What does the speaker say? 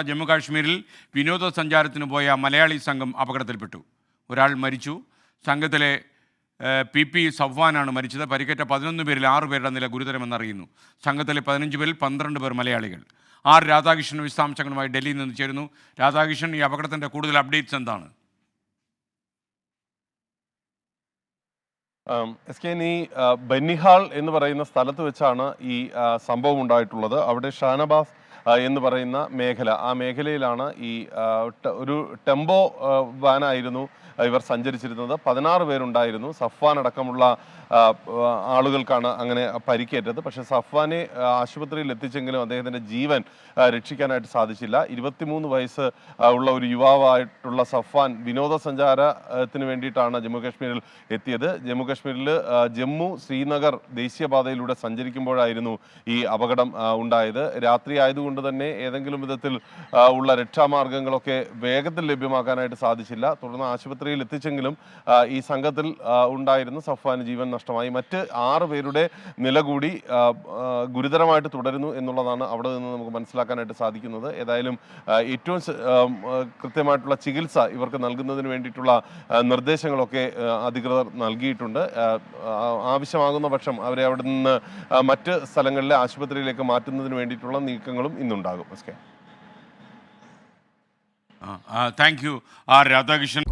ജമ്മു കാശ്മീരിൽ വിനോദസഞ്ചാരത്തിന് പോയ മലയാളി സംഘം അപകടത്തിൽപ്പെട്ടു. ഒരാൾ മരിച്ചു. സംഘത്തിലെ പി സഫ്വാനാണ് മരിച്ചത്. പരിക്കേറ്റ 11 പേരിൽ 6 പേരുടെ നില ഗുരുതരമെന്നറിയുന്നു. സംഘത്തിലെ 15 പേരിൽ 12 പേർ മലയാളികൾ. രാധാകൃഷ്ണൻ വിശദാംശങ്ങളുമായി ഡൽഹിയിൽ നിന്ന് ചേരുന്നു. രാധാകൃഷ്ണൻ, ഈ അപകടത്തിൻ്റെ കൂടുതൽ അപ്ഡേറ്റ്സ് എന്താണ്? ഈ ബന്നിഹാൾ എന്ന് പറയുന്ന സ്ഥലത്ത് വെച്ചാണ് ഈ സംഭവം ഉണ്ടായിട്ടുള്ളത്. അവിടെ ഷാനബാസ് എന്ന് പറയുന്ന മേഖല, ആ മേഖലയിലാണ് ഈ ഒരു ടെമ്പോ വാനായിരുന്നു ഇവർ സഞ്ചരിച്ചിരുന്നത്. 16 പേരുണ്ടായിരുന്നു. സഫ്വാൻ അടക്കമുള്ള ആളുകൾക്കാണ് അങ്ങനെ പരിക്കേറ്റത്. പക്ഷേ സഫ്വാനെ ആശുപത്രിയിൽ എത്തിച്ചെങ്കിലും അദ്ദേഹത്തിൻ്റെ ജീവൻ രക്ഷിക്കാനായിട്ട് സാധിച്ചില്ല. 23 വയസ്സ് ഉള്ള ഒരു യുവാവായിട്ടുള്ള സഫ്വാൻ വിനോദസഞ്ചാരത്തിന് വേണ്ടിയിട്ടാണ് ജമ്മു കാശ്മീരിൽ എത്തിയത്. ജമ്മു കാശ്മീരിൽ ജമ്മു ശ്രീനഗർ ദേശീയപാതയിലൂടെ സഞ്ചരിക്കുമ്പോഴായിരുന്നു ഈ അപകടം ഉണ്ടായത്. രാത്രി ആയതുകൊണ്ട് തന്നെ ഏതെങ്കിലും വിധത്തിൽ ഉള്ള രക്ഷാമാർഗങ്ങളൊക്കെ വേഗത്തിൽ ലഭ്യമാക്കാനായിട്ട് സാധിച്ചില്ല. തുടർന്ന് ആശുപത്രിയിൽ എത്തിച്ചെങ്കിലും ഈ സംഘത്തിൽ ഉണ്ടായിരുന്ന സഫ്വാന് ജീവൻ നഷ്ടമായി. മറ്റ് 6 പേരുടെ നില കൂടി ഗുരുതരമായിട്ട് തുടരുന്നു എന്നുള്ളതാണ് അവിടെ നിന്ന് നമുക്ക് മനസ്സിലാക്കാനായിട്ട് സാധിക്കുന്നത്. ഏതായാലും ഏറ്റവും കൃത്യമായിട്ടുള്ള ചികിത്സ ഇവർക്ക് നൽകുന്നതിന് വേണ്ടിയിട്ടുള്ള നിർദ്ദേശങ്ങളൊക്കെ അധികൃതർ നൽകിയിട്ടുണ്ട്. ആവശ്യമാകുന്ന പക്ഷം അവരെ അവിടെ നിന്ന് മറ്റ് സ്ഥലങ്ങളിലെ ആശുപത്രിയിലേക്ക് മാറ്റുന്നതിന് വേണ്ടിയിട്ടുള്ള നീക്കങ്ങളും ഇന്നുണ്ടാകും. Thank you Radhakrishnan.